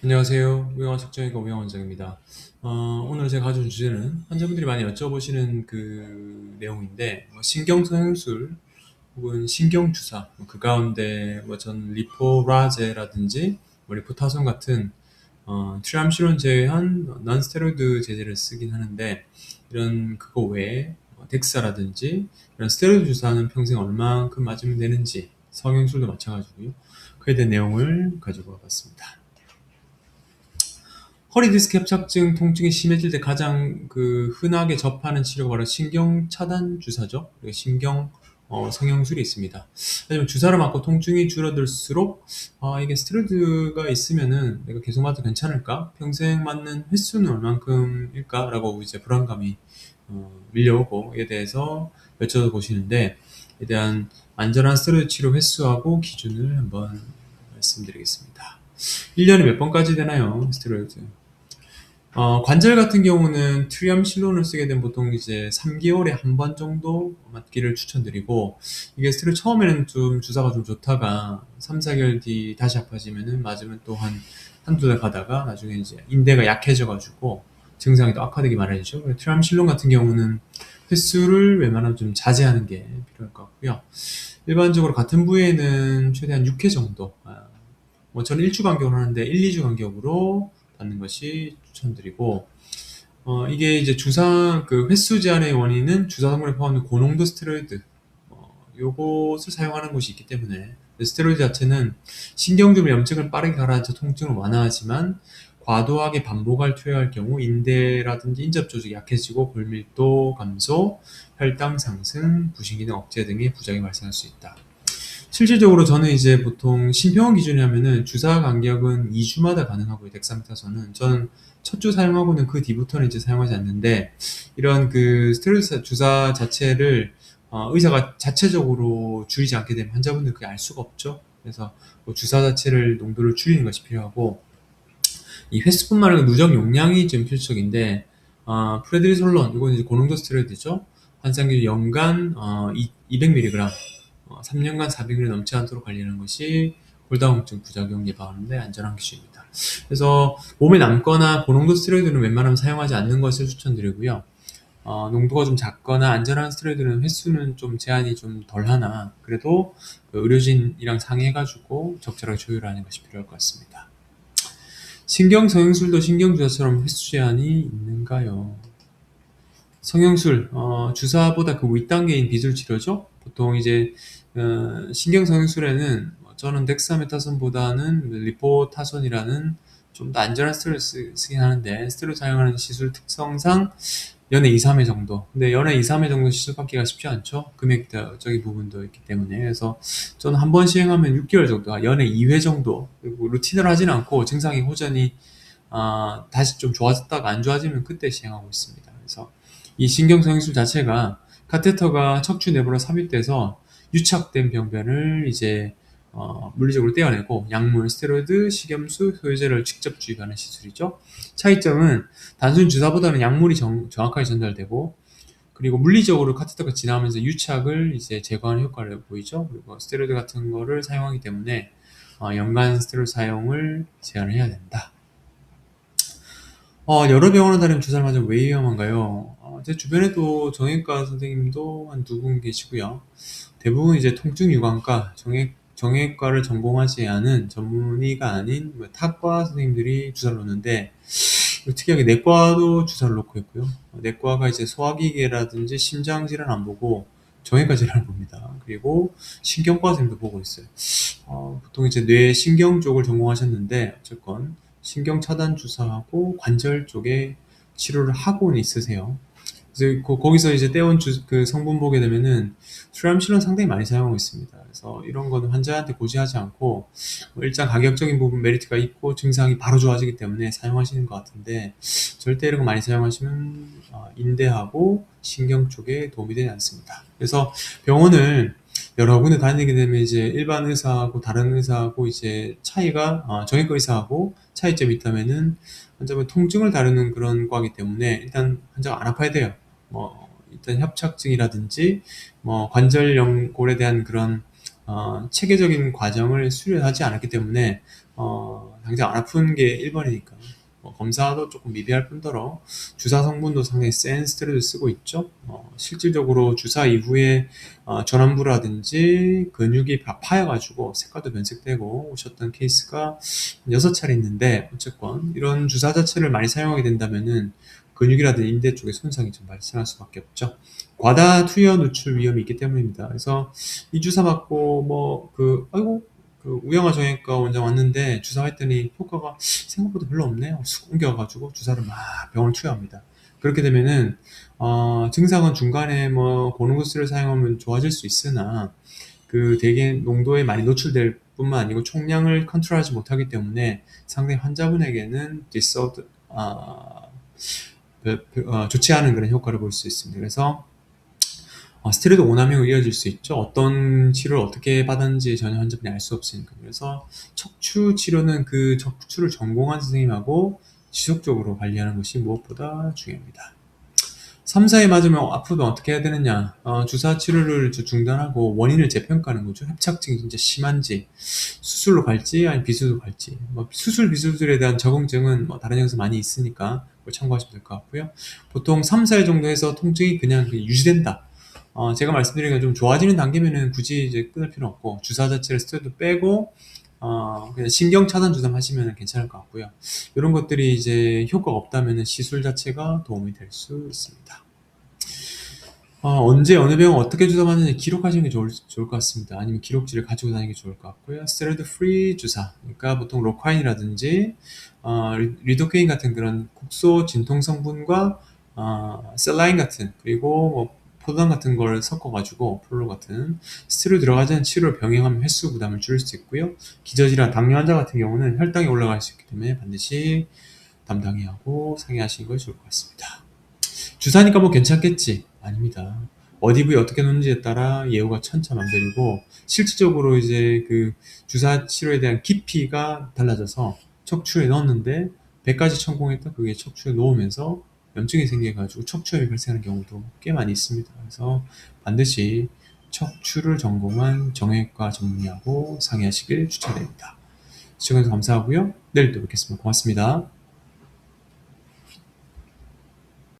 안녕하세요. 우영한 측정외과 우영한 원장입니다. 오늘 제가 가져온 주제는 환자분들이 많이 여쭤보시는 그 내용인데, 신경성형술 혹은 신경주사, 그 가운데 전 리포라제라든지 리포타손 같은 트리암시론 제외한 non-스테로이드 제제를 쓰긴 하는데, 이런 그거 외에 덱사라든지 이런 스테로이드 주사는 평생 얼마만큼 맞으면 되는지, 성형술도 마찬가지고요. 그에 대한 내용을 가지고 와봤습니다. 허리 디스크 협착증 통증이 심해질 때 가장 흔하게 접하는 치료가 바로 신경 차단 주사죠. 그리고 신경 성형술이 있습니다. 하지만 주사를 맞고 통증이 줄어들수록 이게 스테로이드가 있으면은 내가 계속 맞아도 괜찮을까? 평생 맞는 횟수는 얼만큼일까?라고 이제 불안감이 밀려오고 이에 대해서 여쭤보시는데 이에 대한 안전한 스테로이드 치료 횟수하고 기준을 한번 말씀드리겠습니다. 1년에 몇 번까지 되나요? 스테로이드. 관절 같은 경우는 트리암실론을 쓰게 되면 보통 이제 3개월에 한 번 정도 맞기를 추천드리고, 이게 스테로이드 처음에는 좀 주사가 좀 좋다가 3, 4개월 뒤 다시 아파지면은 맞으면 또 한두 달 가다가 나중에 이제 인대가 약해져가지고 증상이 또 악화되기 마련이죠. 트리암실론 같은 경우는 횟수를 웬만하면 좀 자제하는 게 필요할 것 같고요. 일반적으로 같은 부위에는 최대한 6회 정도, 저는 1주 간격으로 하는데 1, 2주 간격으로 받는 것이 추천드리고, 이게 이제 횟수 제한의 원인은 주사 성분에 포함된 고농도 스테로이드, 요것을 사용하는 곳이 있기 때문에, 스테로이드 자체는 신경주의 염증을 빠르게 가라앉혀 통증을 완화하지만, 과도하게 반복을 투여할 경우 인대라든지 인접 조직이 약해지고 골밀도 감소, 혈당 상승, 부신기능 억제 등의 부작용이 발생할 수 있다. 실질적으로 저는 이제 보통 신병원 기준에 하면은 주사 간격은 2주마다 가능하고요. 덱사메타손은 저는 첫 주 사용하고는 그 뒤부터는 이제 사용하지 않는데, 이런 스테로이드 주사 자체를 의사가 자체적으로 줄이지 않게 되면 환자분들 그게 알 수가 없죠. 그래서 주사 자체를 농도를 줄이는 것이 필요하고, 이 횟수뿐만 아니라 누적 용량이 좀 필수적인데, 프레드리솔론, 이건 이제 고농도 스테로이드죠. 환상기 연간 200mg, 3년간 400mg 넘지 않도록 관리하는 것이 골다공증 부작용 예방하는데 안전한 기준입니다. 그래서 몸에 남거나 고농도 스테로이드는 웬만하면 사용하지 않는 것을 추천드리고요. 농도가 좀 작거나 안전한 스테로이드는 횟수는 좀 제한이 좀 덜하나 그래도 의료진이랑 상의해가지고 적절하게 조율하는 것이 필요할 것 같습니다. 신경성형술도 신경주사처럼 횟수 제한이 있는가요? 성형술, 주사보다 그 윗단계인 비술치료죠. 보통 이제 신경성형술에는 저는 덱사메타손보다는 리포타손이라는 좀 더 안전한 스테로이드 쓰긴 하는데, 스테로이드 사용하는 시술 특성상 연에 2, 3회 정도. 근데 연에 2, 3회 정도 시술 받기가 쉽지 않죠. 금액적인 부분도 있기 때문에. 그래서 저는 한 번 시행하면 6개월 정도, 연에 2회 정도. 그리고 루틴으로 하진 않고 증상이 호전이 다시 좀 좋아졌다가 안 좋아지면 그때 시행하고 있습니다. 그래서 이 신경성형술 자체가 카테터가 척추 내부로 삽입돼서 유착된 병변을 이제 물리적으로 떼어내고 약물, 스테로이드, 식염수, 효소제를 직접 주입하는 시술이죠. 차이점은 단순 주사보다는 약물이 정확하게 전달되고, 그리고 물리적으로 카테터가 지나면서 유착을 이제 제거하는 효과를 보이죠. 그리고 스테로이드 같은 거를 사용하기 때문에 연간 스테로이드 사용을 제한을 해야 된다. 여러 병원을 다니면 주사를 맞으면 왜 위험한가요? 제 주변에도 정형외과 선생님도 한 두 분 계시고요. 대부분 이제 통증 유관과 정형외과를 전공하지 않은 전문의가 아닌 타과 선생님들이 주사를 놓는데, 특이하게 내과도 주사를 놓고 있고요. 내과가 이제 소화기계라든지 심장질환 안 보고 정형외과 질환을 봅니다. 그리고 신경과 선생님도 보고 있어요. 보통 이제 뇌 신경 쪽을 전공하셨는데 어쨌건 신경 차단 주사하고 관절 쪽에 치료를 하고는 있으세요. 그래서 거기서 이제 떼온 그 성분 보게 되면은 트리암실은 상당히 많이 사용하고 있습니다. 그래서 이런 거는 환자한테 고지하지 않고 일단 가격적인 부분 메리트가 있고 증상이 바로 좋아지기 때문에 사용하시는 것 같은데, 절대 이런 거 많이 사용하시면 인대하고 신경 쪽에 도움이 되지 않습니다. 그래서 병원을 여러 군데 다니게 되면 이제 일반 의사하고 다른 의사하고 이제 차이가 정형외과 의사하고 차이점이 있다면은, 환자분 통증을 다루는 그런 과이기 때문에 일단 환자가 안 아파야 돼요. 일단 협착증이라든지 관절 연골에 대한 그런 체계적인 과정을 수료하지 않았기 때문에 당장 안 아픈 게 1번이니까 검사도 조금 미비할 뿐더러 주사 성분도 상당히 센 스테로이드 쓰고 있죠. 실질적으로 주사 이후에 전완부라든지 근육이 파여가지고 색깔도 변색되고 오셨던 케이스가 6차례 있는데, 어쨌건 이런 주사 자체를 많이 사용하게 된다면은 근육이라든지 인대 쪽에 손상이 좀 발생할 수밖에 없죠. 과다 투여 누출 위험이 있기 때문입니다. 그래서 이 주사 맞고 아이고 우영아 정형외과 원장 왔는데 주사했더니 효과가 생각보다 별로 없네요. 쑥 옮겨가지고 주사를 막 병원을 투여합니다. 그렇게 되면은 증상은 중간에 고농구스를 사용하면 좋아질 수 있으나 그 대개 농도에 많이 노출될 뿐만 아니고 총량을 컨트롤하지 못하기 때문에 상당히 환자분에게는 좋지 않은 그런 효과를 볼 수 있습니다. 그래서 스테로이드 오남용으로 이어질 수 있죠. 어떤 치료를 어떻게 받았는지 전혀 환자분이 알 수 없으니까. 그래서 척추 치료는 그 척추를 전공한 선생님하고 지속적으로 관리하는 것이 무엇보다 중요합니다. 3, 4에 맞으면 앞으로 어떻게 해야 되느냐. 주사 치료를 중단하고 원인을 재평가하는 거죠. 협착증이 진짜 심한지, 수술로 갈지, 아니면 비수술로 갈지. 수술, 비수술에 대한 적응증은 다른 영상 많이 있으니까 그걸 참고하시면 될 것 같고요. 보통 3, 4일 정도 해서 통증이 그냥 유지된다. 제가 말씀드린 건 좀 좋아지는 단계면은 굳이 이제 끊을 필요 없고, 주사 자체를 스테로이드 빼고, 그냥 신경 차단 주사 하시면 괜찮을 것 같고요. 이런 것들이 이제 효과가 없다면 시술 자체가 도움이 될 수 있습니다. 언제 어느 병원 어떻게 주사 맞는지 기록하시는 게 좋을 것 같습니다. 아니면 기록지를 가지고 다니는 게 좋을 것 같고요. 스테로이드 프리 주사, 그러니까 보통 로카인이라든지 리도케인 같은 그런 국소 진통 성분과 셀라인 같은, 그리고 포도당 같은 걸 섞어가지고 프롤로 같은 스테로이드 들어가지 않은 치료를 병행하면 횟수 부담을 줄일 수 있고요. 기저질환, 당뇨 환자 같은 경우는 혈당이 올라갈 수 있기 때문에 반드시 담당해야 하고 상의하시는 것이 좋을 것 같습니다. 주사니까 괜찮겠지? 아닙니다. 어디 부위 어떻게 놓는지에 따라 예후가 천차만별이고, 실질적으로 이제 그 주사 치료에 대한 깊이가 달라져서 척추에 넣었는데 100가지 천공했다 그게 척추에 놓으면서 염증이 생겨가지고 척추염이 발생하는 경우도 꽤 많이 있습니다. 그래서 반드시 척추를 전공한 정형외과 전문의하고 상의하시길 추천드립니다. 시청해주셔서 감사하고요. 내일 또 뵙겠습니다. 고맙습니다.